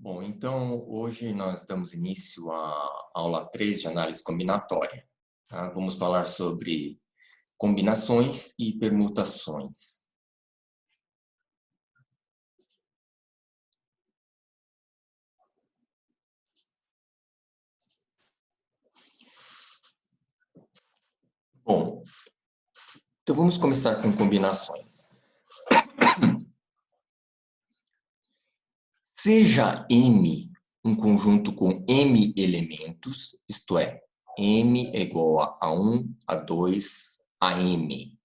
Bom, então hoje nós damos início à aula 3 de análise combinatória. Tá? Vamos falar sobre combinações e permutações. Bom, então vamos começar com combinações. Seja M um conjunto com M elementos, isto é, M é igual a 1, a 2, a M.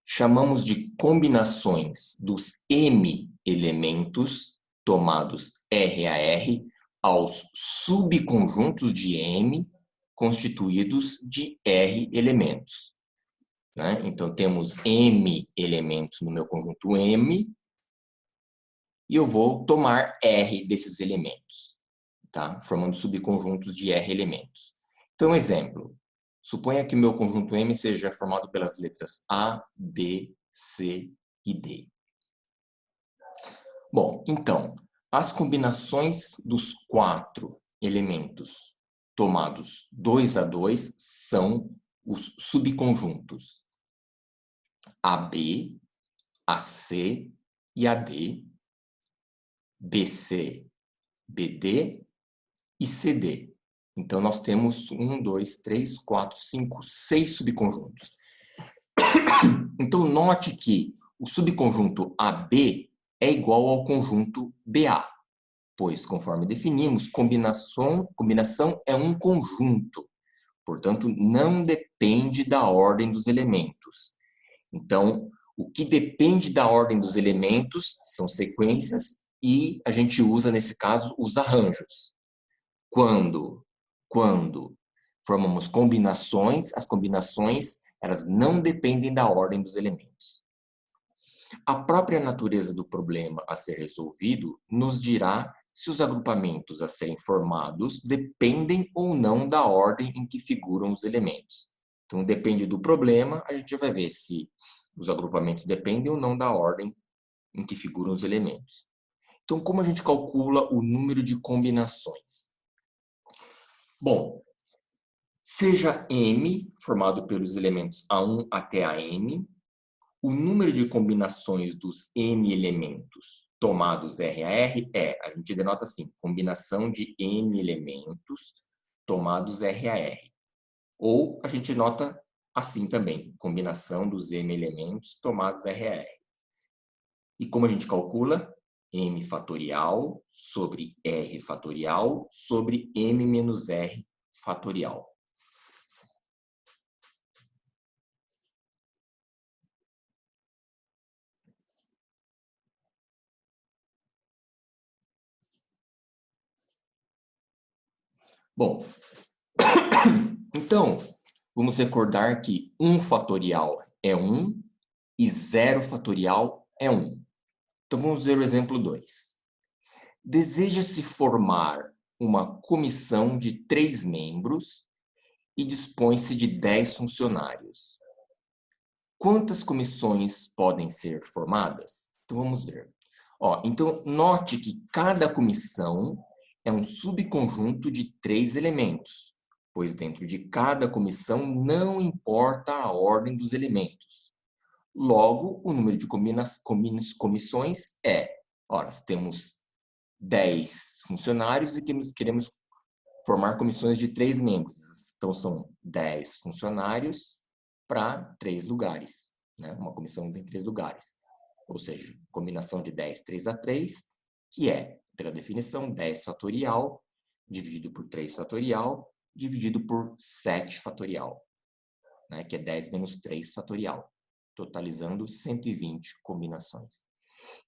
Chamamos de combinações dos M elementos, tomados R a R, aos subconjuntos de M, constituídos de R elementos. Né? Então, temos M elementos no meu conjunto M, e eu vou tomar R desses elementos, tá? Formando subconjuntos de R elementos. Então, exemplo. Suponha que o meu conjunto M seja formado pelas letras A, B, C e D. Bom, então, as combinações dos 4 elementos tomados 2 a 2 são os subconjuntos AB, AC e AD, BC, BD e CD. Então, nós temos 1, 2, 3, 4, 5, 6 subconjuntos. Então, note que o subconjunto AB é igual ao conjunto BA, pois, conforme definimos, combinação é um conjunto. Portanto, não depende da ordem dos elementos. Então, o que depende da ordem dos elementos são sequências e a gente usa, nesse caso, os arranjos. Quando formamos combinações, as combinações elas não dependem da ordem dos elementos. A própria natureza do problema a ser resolvido nos dirá se os agrupamentos a serem formados dependem ou não da ordem em que figuram os elementos. Então, depende do problema, a gente vai ver se os agrupamentos dependem ou não da ordem em que figuram os elementos. Então, como a gente calcula o número de combinações? Bom, seja M formado pelos elementos A1 até a M, o número de combinações dos M elementos tomados R a R a gente denota assim, combinação de M elementos tomados R a R. Ou a gente nota assim também, combinação dos M elementos tomados R a R. E como a gente calcula? M fatorial sobre R fatorial sobre M menos R fatorial. Bom, então, vamos recordar que 1 fatorial é 1 e 0 fatorial é 1. Então, vamos ver o exemplo 2. Deseja-se formar uma comissão de 3 membros e dispõe-se de 10 funcionários. Quantas comissões podem ser formadas? Então, vamos ver. Então, note que cada comissão é um subconjunto de 3 elementos, pois dentro de cada comissão não importa a ordem dos elementos. Logo, o número de comissões é, temos 10 funcionários e queremos formar comissões de 3 membros. Então, são 10 funcionários para 3 lugares. Né? Uma comissão tem 3 lugares. Ou seja, combinação de 10, 3 a 3, que é, pela definição, 10 fatorial, dividido por 3 fatorial, dividido por 7 fatorial, né? Que é 10 menos 3 fatorial, totalizando 120 combinações.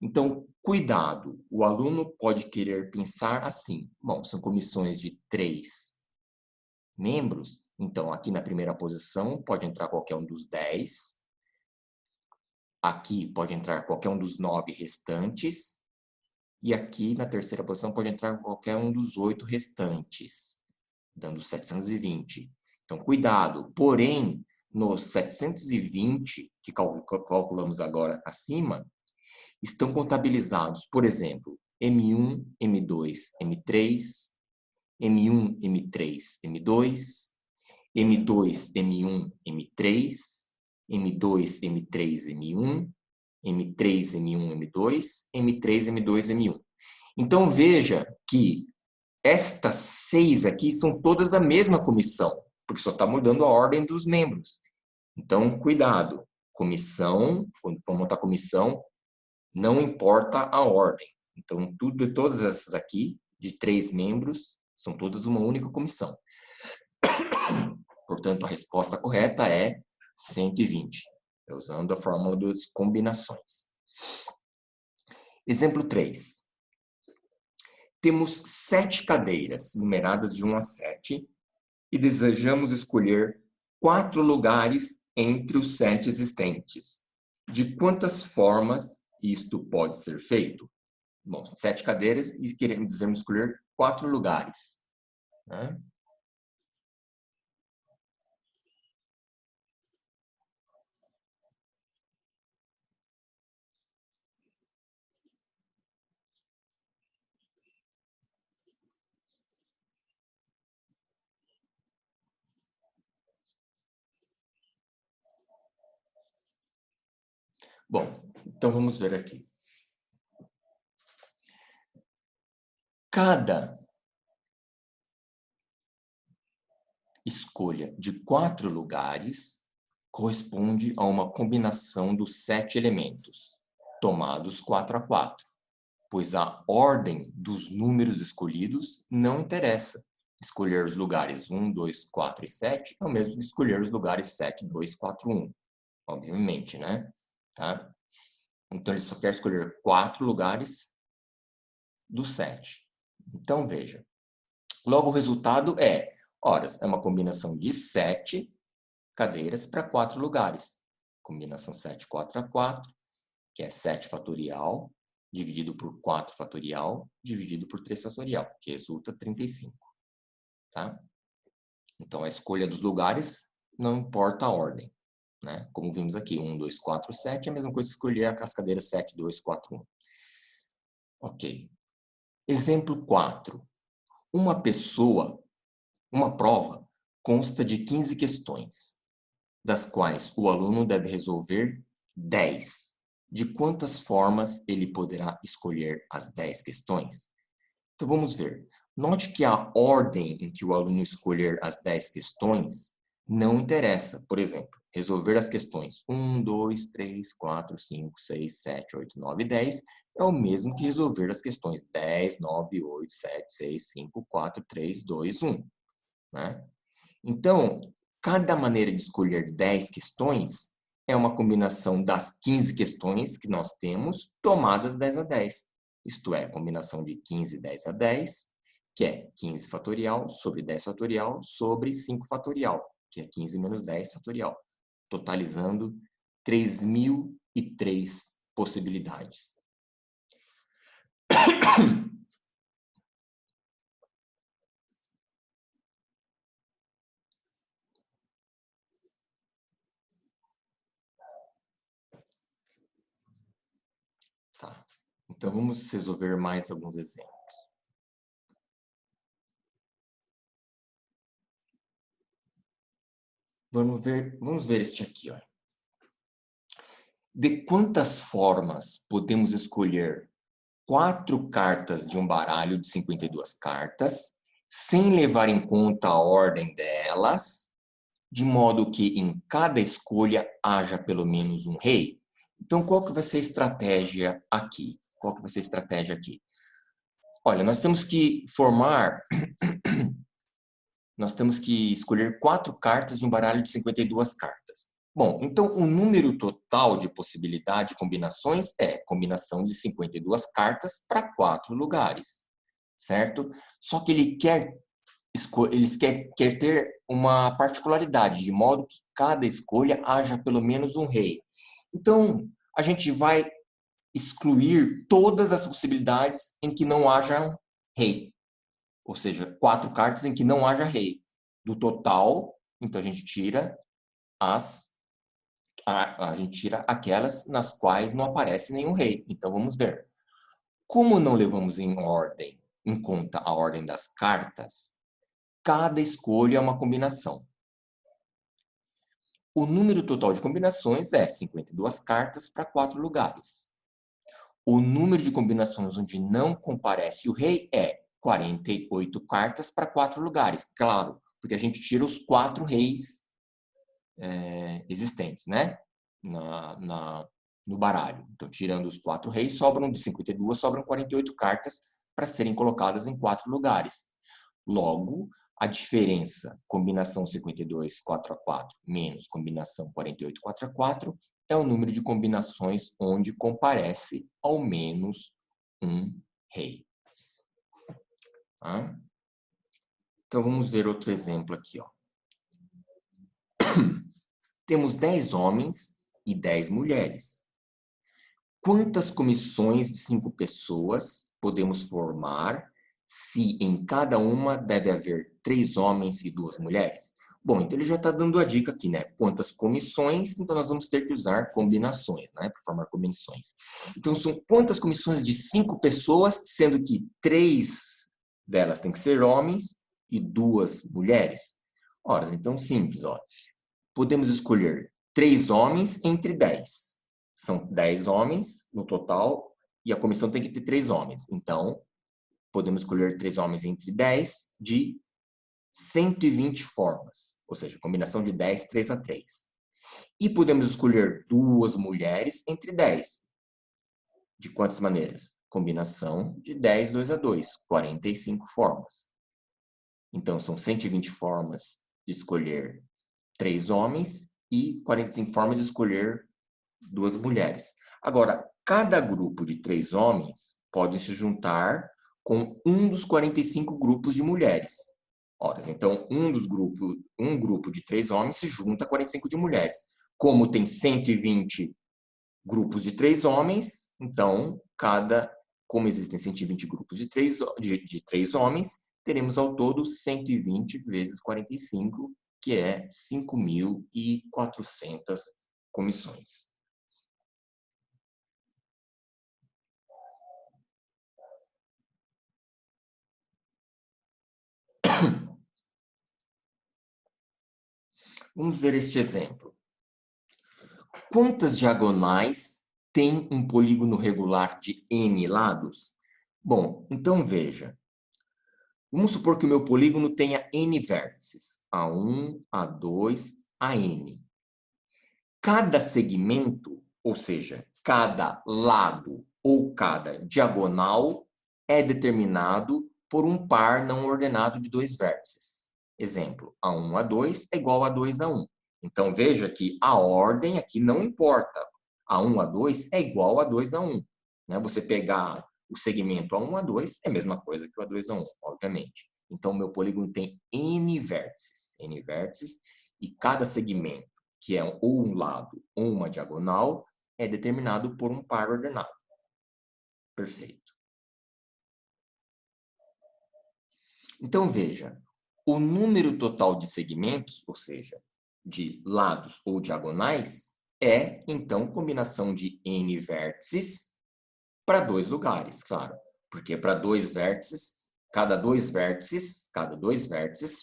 Então, cuidado, o aluno pode querer pensar assim, bom, são comissões de 3 membros, então aqui na primeira posição pode entrar qualquer um dos 10, aqui pode entrar qualquer um dos 9 restantes, e aqui na terceira posição pode entrar qualquer um dos 8 restantes, dando 720. Então, cuidado, porém, nos 720 que calculamos agora acima, estão contabilizados, por exemplo, M1, M2, M3, M1, M3, M2, M2, M1, M3, M2, M3, M1, M3, M1, M2, M3, M2, M1. Então, veja que estas 6 aqui são todas a mesma comissão, porque só está mudando a ordem dos membros. Então, cuidado. Comissão, quando for montar comissão, não importa a ordem. Então, todas essas aqui, de 3 membros, são todas uma única comissão. Portanto, a resposta correta é 120, usando a fórmula das combinações. Exemplo 3. Temos 7 cadeiras, numeradas de 1 a 7, e desejamos escolher 4 lugares entre os 7 existentes. De quantas formas isto pode ser feito? Bom, 7 cadeiras e desejamos escolher 4 lugares, né? Bom, então vamos ver aqui. Cada escolha de 4 lugares corresponde a uma combinação dos 7 elementos, tomados 4 a 4, pois a ordem dos números escolhidos não interessa. Escolher os lugares 1, 2, 4 e 7 é o mesmo que escolher os lugares 7, 2, 4, 1. Obviamente, né? Tá? Então, ele só quer escolher 4 lugares dos 7. Então, veja. Logo, o resultado é, ora, é uma combinação de 7 cadeiras para 4 lugares. Combinação 7, 4 a 4, que é 7 fatorial, dividido por 4 fatorial, dividido por 3 fatorial, que resulta 35. Tá? Então, a escolha dos lugares não importa a ordem, né? Como vimos aqui, 1, 2, 4, 7, é a mesma coisa que escolher as cadeiras 7, 2, 4, 1. Ok. Exemplo 4. Uma prova consta de 15 questões, das quais o aluno deve resolver 10. De quantas formas ele poderá escolher as 10 questões? Então, vamos ver. Note que a ordem em que o aluno escolher as 10 questões não interessa. Por exemplo, resolver as questões 1, 2, 3, 4, 5, 6, 7, 8, 9 e 10 é o mesmo que resolver as questões 10, 9, 8, 7, 6, 5, 4, 3, 2, 1. Né? Então, cada maneira de escolher 10 questões é uma combinação das 15 questões que nós temos, tomadas 10 a 10. Isto é, combinação de 15, 10 a 10, que é 15 fatorial sobre 10 fatorial sobre 5 fatorial, que é 15 menos 10 fatorial, totalizando 3.003 possibilidades. Tá. Então, vamos resolver mais alguns exemplos. Vamos ver este aqui, ó. De quantas formas podemos escolher 4 cartas de um baralho de 52 cartas, sem levar em conta a ordem delas, de modo que em cada escolha haja pelo menos um rei? Então, qual que vai ser a estratégia aqui? Qual que vai ser a estratégia aqui? Olha, nós temos que escolher 4 cartas de um baralho de 52 cartas. Bom, então o número total de possibilidade de combinações é combinação de 52 cartas para 4 lugares, certo? Só que ele quer ter uma particularidade, de modo que cada escolha haja pelo menos um rei. Então, a gente vai excluir todas as possibilidades em que não haja rei. Ou seja, 4 cartas em que não haja rei. Do total, então a gente tira aquelas nas quais não aparece nenhum rei. Então vamos ver. Como não levamos em conta a ordem das cartas, cada escolha é uma combinação. O número total de combinações é 52 cartas para 4 lugares. O número de combinações onde não comparece o rei é 48 cartas para 4 lugares. Claro, porque a gente tira os 4 reis existentes, né? No baralho. Então, tirando os 4 reis, sobram de 52, sobram 48 cartas para serem colocadas em 4 lugares. Logo, a diferença combinação 52, 4x4 menos combinação 48, 4x4 é o número de combinações onde comparece ao menos um rei. Tá? Então, vamos ver outro exemplo aqui. Ó. Temos 10 homens e 10 mulheres. Quantas comissões de 5 pessoas podemos formar se em cada uma deve haver 3 homens e 2 mulheres? Bom, então ele já está dando a dica aqui, né? Quantas comissões, então nós vamos ter que usar combinações, né? Para formar combinações. Então, são quantas comissões de 5 pessoas, sendo que 3 delas têm que ser homens e 2 mulheres? Ora, então simples, ó. Podemos escolher 3 homens entre 10. São 10 homens no total e a comissão tem que ter 3 homens. Então, podemos escolher 3 homens entre 10 de 120 formas. Ou seja, combinação de 10, 3 a 3. E podemos escolher 2 mulheres entre 10. De quantas maneiras? Combinação de 10, 2 a 2. 45 formas. Então, são 120 formas de escolher 3 homens e 45 formas de escolher 2 mulheres. Agora, cada grupo de 3 homens pode se juntar com um dos 45 grupos de mulheres. Ora, então, um grupo de 3 homens se junta a 45 de mulheres. Como tem 120 grupos de 3 homens, então, como existem 120 grupos de 3 homens, teremos ao todo 120 vezes 45, que é 5.400 comissões. Vamos ver este exemplo. Quantas diagonais tem um polígono regular de n lados? Bom, então veja. Vamos supor que o meu polígono tenha n vértices, A1, A2, a n. Cada segmento, ou seja, cada lado ou cada diagonal, é determinado por um par não ordenado de 2 vértices. Exemplo, A1, A2 é igual a 2, A1. Então, veja que a ordem aqui não importa. A1, A2 é igual a 2, A1. Você pegar o segmento A1, A2 é a mesma coisa que o A2, A1, obviamente. Então, o meu polígono tem N vértices, e cada segmento, que é ou um lado ou uma diagonal, é determinado por um par ordenado. Perfeito. Então, veja, o número total de segmentos, ou seja, de lados ou diagonais, é, então, combinação de n vértices para 2 lugares, claro. Porque para 2 vértices, cada dois vértices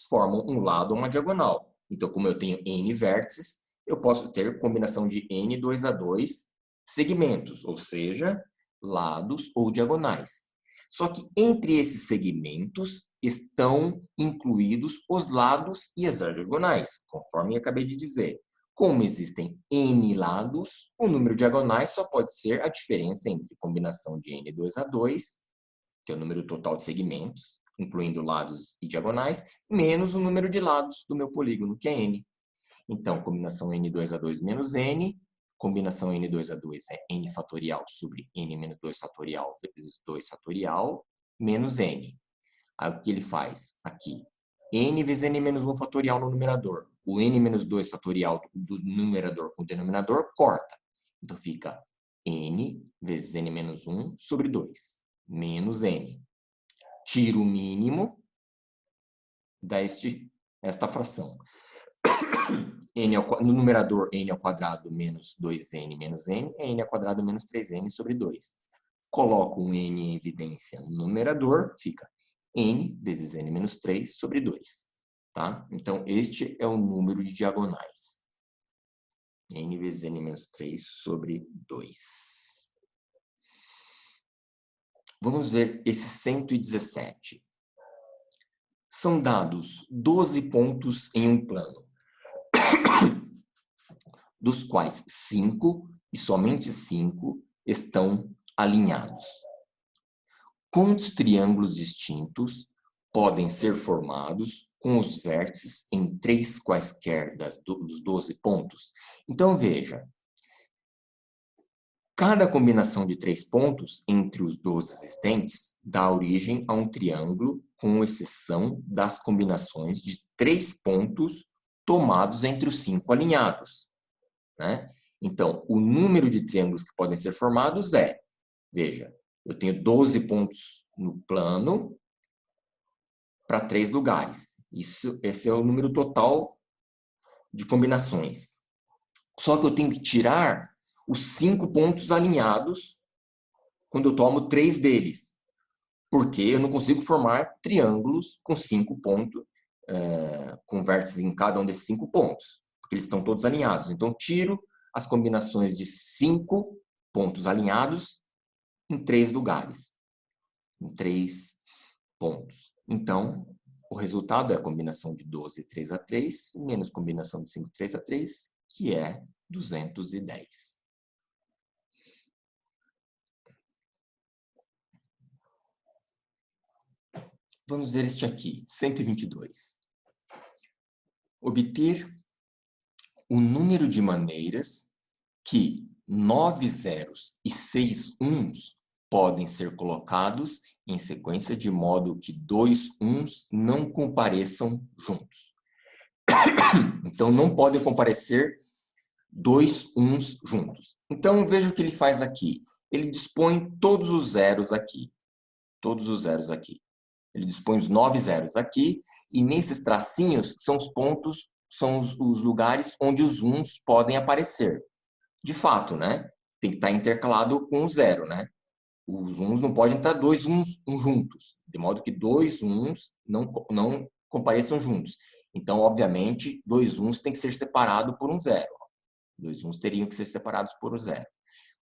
formam um lado ou uma diagonal. Então, como eu tenho n vértices, eu posso ter combinação de n 2 a 2 segmentos, ou seja, lados ou diagonais. Só que entre esses segmentos estão incluídos os lados e as diagonais, conforme eu acabei de dizer. Como existem n lados, o número de diagonais só pode ser a diferença entre combinação de n 2 a 2, que é o número total de segmentos, incluindo lados e diagonais, menos o número de lados do meu polígono, que é n. Então, combinação n 2 a 2 menos n, combinação n 2 a 2 é n fatorial sobre n menos 2 fatorial vezes 2 fatorial menos n. Aí o que ele faz aqui? N vezes n menos 1 fatorial no numerador. O n menos 2 fatorial do numerador com o denominador corta. Então fica n vezes n menos 1 sobre 2, menos n. Tiro o mínimo, dá esta fração. No numerador, n ao quadrado menos 2n menos n, é n ao quadrado menos 3n sobre 2. coloco um n em evidência no numerador, fica n vezes n menos 3 sobre 2. Tá? Então, este é o número de diagonais. N vezes n menos 3 sobre 2. Vamos ver esse 117. São dados 12 pontos em um plano, dos quais 5, e somente 5, estão alinhados. Quantos triângulos distintos podem ser formados com os vértices em 3 quaisquer dos 12 pontos? Então, veja, cada combinação de 3 pontos entre os 12 existentes dá origem a um triângulo, com exceção das combinações de 3 pontos tomados entre os 5 alinhados. Né? Então, o número de triângulos que podem ser formados é, veja, eu tenho 12 pontos no plano para 3 lugares. Esse é o número total de combinações. Só que eu tenho que tirar os 5 pontos alinhados quando eu tomo 3 deles. Porque eu não consigo formar triângulos com 5 pontos, com vértices em cada um desses 5 pontos. Porque eles estão todos alinhados. Então, tiro as combinações de 5 pontos alinhados em 3 lugares. Em 3 pontos. Então, o resultado é a combinação de 12, 3 a 3, menos combinação de 5, 3 a 3, que é 210. Vamos ver este aqui, 122. Obter o número de maneiras que 9 zeros e 6 uns podem ser colocados em sequência de modo que 2 uns não compareçam juntos. Então, não podem comparecer 2 uns juntos. Então, veja o que ele faz aqui. Ele dispõe todos os zeros aqui. Todos os zeros aqui. Ele dispõe os 9 zeros aqui, e nesses tracinhos são os pontos, são os lugares onde os uns podem aparecer. De fato, né? Tem que estar intercalado com o zero, né? Os uns não podem estar 2 uns juntos, de modo que 2 uns não compareçam juntos. Então, obviamente, 2 uns tem que ser separado por um zero. 2 uns teriam que ser separados por um zero.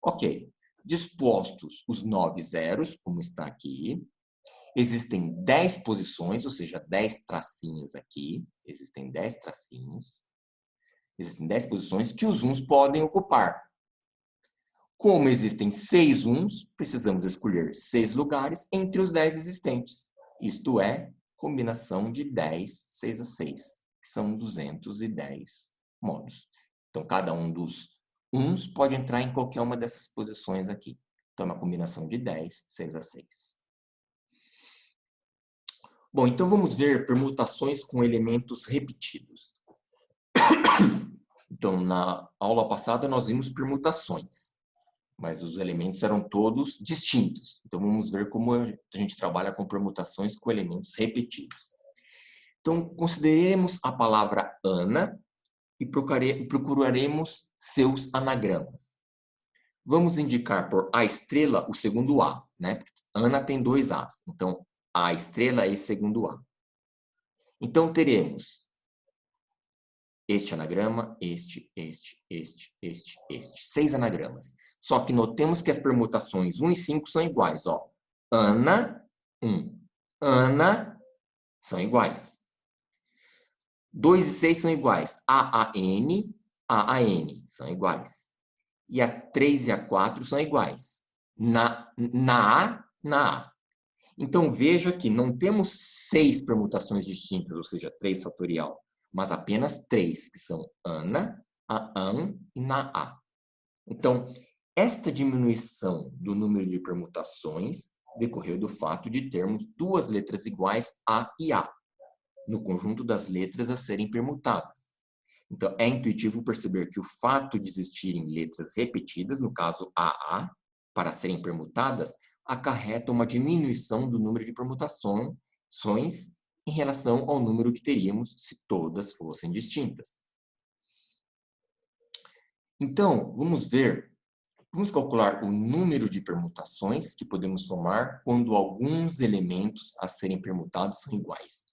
Ok. Dispostos os 9 zeros, como está aqui, existem 10 posições, ou seja, 10 tracinhos aqui. Existem 10 tracinhos. Existem 10 posições que os uns podem ocupar. Como existem 6 uns, precisamos escolher 6 lugares entre os 10 existentes. Isto é, combinação de 10, 6 a 6, que são 210 modos. Então, cada um dos uns pode entrar em qualquer uma dessas posições aqui. Então, é uma combinação de 10, 6 a 6. Bom, então vamos ver permutações com elementos repetidos. Então, na aula passada, nós vimos permutações, mas os elementos eram todos distintos. Então, vamos ver como a gente trabalha com permutações com elementos repetidos. Então, consideremos a palavra Ana e procuraremos seus anagramas. Vamos indicar por A estrela o segundo A, né? Ana tem 2 As, então A estrela é esse segundo A. Então, teremos este anagrama, este. 6 anagramas. Só que notemos que as permutações 1 e 5 são iguais. Ó. Ana, 1. Ana, são iguais. 2 e 6 são iguais. AAN, são iguais. E a 3 e a 4 são iguais. Na A. Então, veja que não temos 6 permutações distintas, ou seja, 3 fatorial, mas apenas 3, que são Ana, AAN e Na. Então, esta diminuição do número de permutações decorreu do fato de termos 2 letras iguais A e A, no conjunto das letras a serem permutadas. Então, é intuitivo perceber que o fato de existirem letras repetidas, no caso AA, para serem permutadas, acarreta uma diminuição do número de permutações em relação ao número que teríamos se todas fossem distintas. Então, vamos ver Vamos calcular o número de permutações que podemos somar quando alguns elementos a serem permutados são iguais.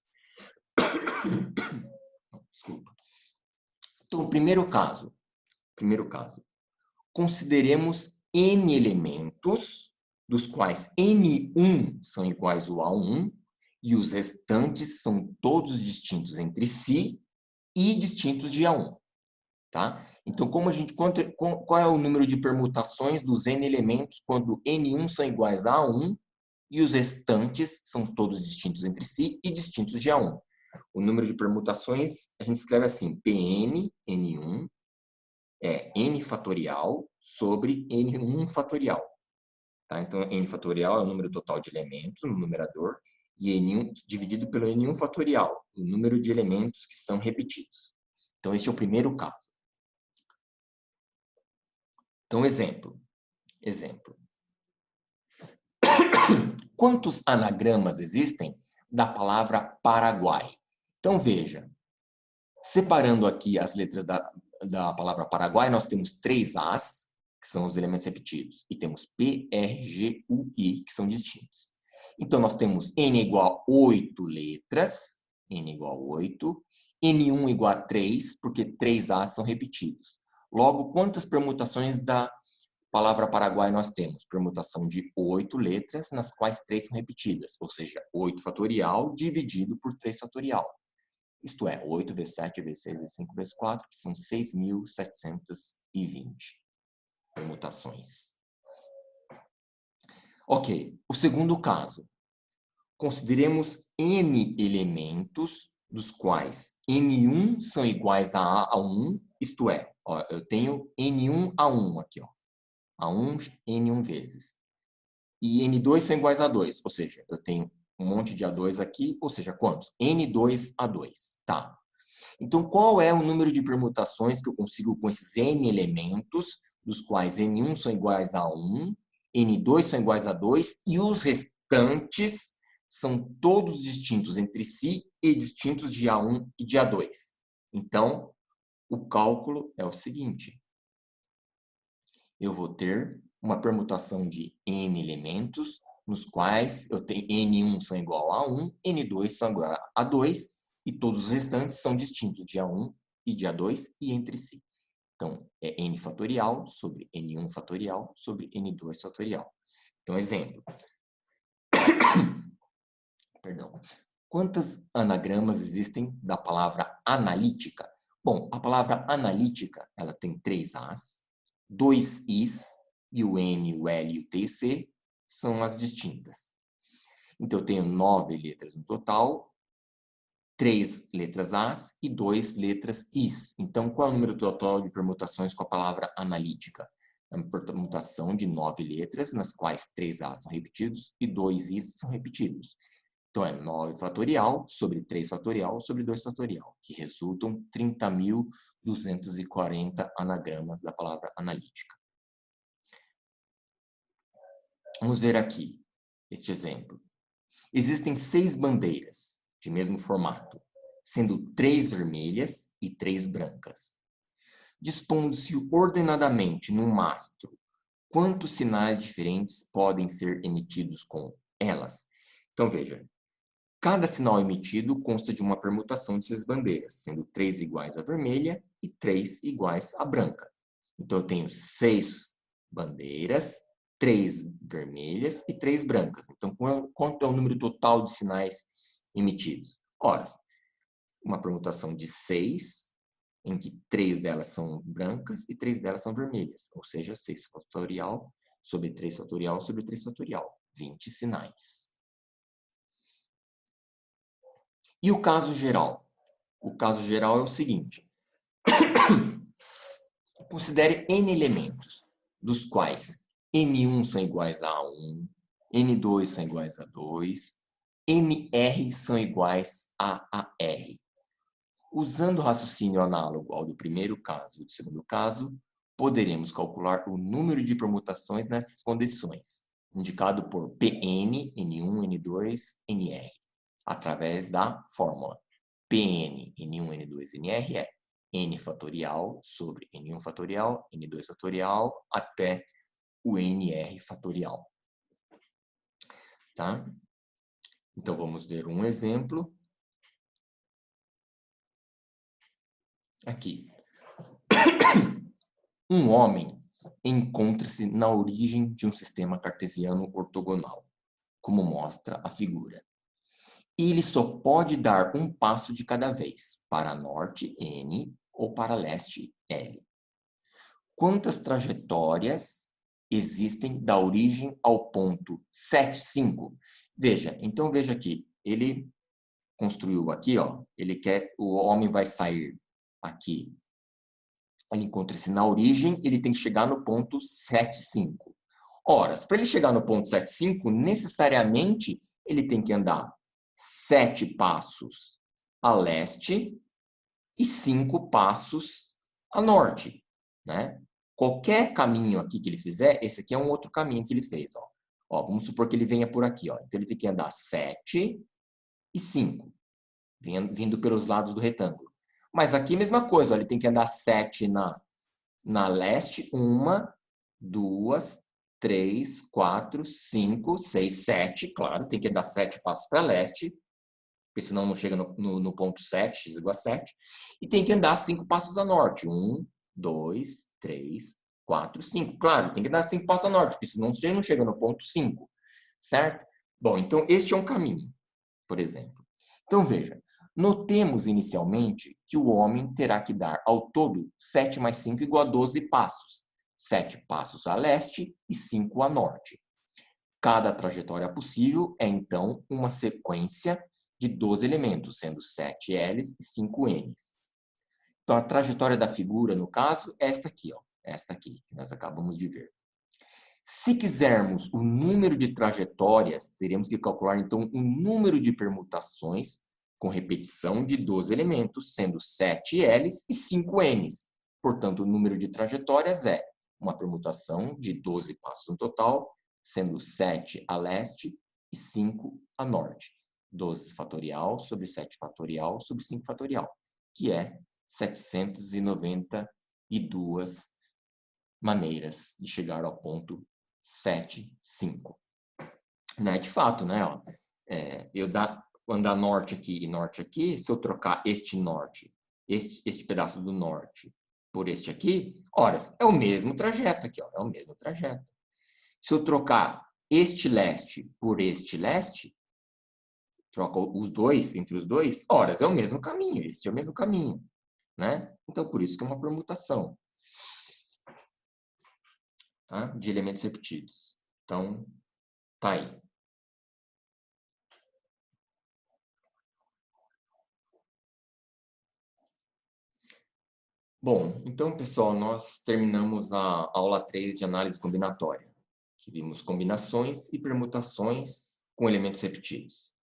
Desculpa. Então, primeiro caso, consideremos n elementos, dos quais n1 são iguais ao A1 e os restantes são todos distintos entre si e distintos de A1. Tá? Então, qual é o número de permutações dos n elementos quando n1 são iguais a A1 e os restantes são todos distintos entre si e distintos de A1? O número de permutações, a gente escreve assim, Pn, n1, é n fatorial sobre n1 fatorial. Tá? Então, n fatorial é o número total de elementos no numerador e n1 dividido pelo n1 fatorial, o número de elementos que são repetidos. Então, este é o primeiro caso. Então, exemplo. Quantos anagramas existem da palavra Paraguai? Então, veja. Separando aqui as letras da palavra Paraguai, nós temos 3 As, que são os elementos repetidos, e temos P, R, G, U, I, que são distintos. Então, nós temos N igual a 8 letras, N igual a 8, N1 igual a 3, porque 3 As são repetidos. Logo, quantas permutações da palavra Paraguai nós temos? Permutação de 8 letras, nas quais 3 são repetidas, ou seja, 8 fatorial dividido por 3 fatorial. Isto é, 8 vezes 7 vezes 6 vezes 5 vezes 4, que são 6.720 permutações. Ok, o segundo caso. Consideremos n elementos, dos quais n1 são iguais a 1, isto é, ó, eu tenho n1 a 1 aqui, ó. A1, n1 vezes. E n2 são iguais a 2, ou seja, eu tenho um monte de A2 aqui, ou seja, quantos? N2 A2, tá. Então, qual é o número de permutações que eu consigo com esses n elementos, dos quais n1 são iguais a 1, n2 são iguais a 2, e os restantes são todos distintos entre si e distintos de A1 e de A2. Então, o cálculo é o seguinte. Eu vou ter uma permutação de n elementos, nos quais eu tenho n1 são igual a 1, n2 são igual a 2, e todos os restantes são distintos de A1 e de A2 e entre si. Então, é n fatorial sobre n1 fatorial sobre n2 fatorial. Então, exemplo. Perdão. Quantas anagramas existem da palavra analítica? Bom, a palavra analítica, ela tem 3 As, 2 Is, e o N, o L e o T e C são as distintas. Então, eu tenho 9 letras no total, 3 letras As e 2 letras Is. Então, qual é o número total de permutações com a palavra analítica? É uma permutação de 9 letras, nas quais 3 As são repetidos e 2 Is são repetidos. Então, é 9 fatorial sobre 3 fatorial sobre 2 fatorial, que resultam 30.240 anagramas da palavra analítica. Vamos ver aqui este exemplo. Existem 6 bandeiras de mesmo formato, sendo 3 vermelhas e 3 brancas. Dispondo-se ordenadamente num mastro, quantos sinais diferentes podem ser emitidos com elas? Então, veja, cada sinal emitido consta de uma permutação de 6 bandeiras, sendo 3 iguais à vermelha e 3 iguais à branca. Então, eu tenho 6 bandeiras, 3 vermelhas e 3 brancas. Então, quanto é o número total de sinais emitidos? Ora, uma permutação de 6, em que 3 delas são brancas e 3 delas são vermelhas. Ou seja, 6 fatorial sobre 3 fatorial sobre 3 fatorial. 20 sinais. E o caso geral? O caso geral é o seguinte. Considere n elementos, dos quais n1 são iguais a 1, n2 são iguais a 2, nr são iguais a AR. Usando o raciocínio análogo ao do primeiro caso e do segundo caso, poderemos calcular o número de permutações nessas condições, indicado por Pn, N1, N2, Nr, através da fórmula. Pn, N1, N2, Nr é n fatorial sobre n1 fatorial, n2 fatorial, até o NR fatorial. Tá? Então, vamos ver um exemplo. Aqui. Um homem encontra-se na origem de um sistema cartesiano ortogonal, como mostra a figura. Ele só pode dar um passo de cada vez, para norte, N, ou para leste, L. Quantas trajetórias existem da origem ao ponto 7,5? Veja, então veja aqui, ele construiu aqui, ó, o homem vai sair aqui, ele encontra-se na origem, ele tem que chegar no ponto 7,5. Ora, para ele chegar no ponto 7,5, necessariamente ele tem que andar 7 passos a leste e 5 passos a norte, né? Qualquer caminho aqui que ele fizer, esse aqui é um outro caminho que ele fez, ó. Ó, vamos supor que ele venha por aqui, ó. Então ele tem que andar 7 e 5, vindo pelos lados do retângulo. Mas aqui a mesma coisa, ó, ele tem que andar 7 na leste, 1, 2, 3, 4, 5, 6, 7, claro, tem que andar 7 passos para leste, porque senão não chega no ponto 7, x igual a 7, e tem que andar 5 passos a norte, 1, 2, 3, 4, 5. Claro, tem que dar 5 passos a norte, porque senão você não chega no ponto 5, certo? Bom, então este é um caminho, por exemplo. Então veja, notemos inicialmente que o homem terá que dar ao todo 7 mais 5 igual a 12 passos. 7 passos a leste e 5 a norte. Cada trajetória possível é, então, uma sequência de 12 elementos, sendo 7 L's e 5 N's. Então, a trajetória da figura, no caso, é esta aqui, ó. Esta aqui, que nós acabamos de ver. Se quisermos o número de trajetórias, teremos que calcular, então, o número de permutações com repetição de 12 elementos, sendo 7 L's e 5 N's. Portanto, o número de trajetórias é uma permutação de 12 passos no total, sendo 7 a leste e 5 a norte. 12 fatorial sobre 7 fatorial sobre 5 fatorial, que é 792 maneiras de chegar ao ponto 7,5. Não é de fato, né? Ó, andar norte aqui e norte aqui, se eu trocar este norte, este pedaço do norte por este aqui, horas, é o mesmo trajeto aqui, ó, é o mesmo trajeto. Se eu trocar este leste por este leste, troca os dois, entre os dois, horas, é o mesmo caminho, este é o mesmo caminho, né? Então, por isso que é uma permutação, tá? De elementos repetidos. Então, tá aí. Bom, então, pessoal, nós terminamos a aula 3 de análise combinatória, que vimos combinações e permutações com elementos repetidos.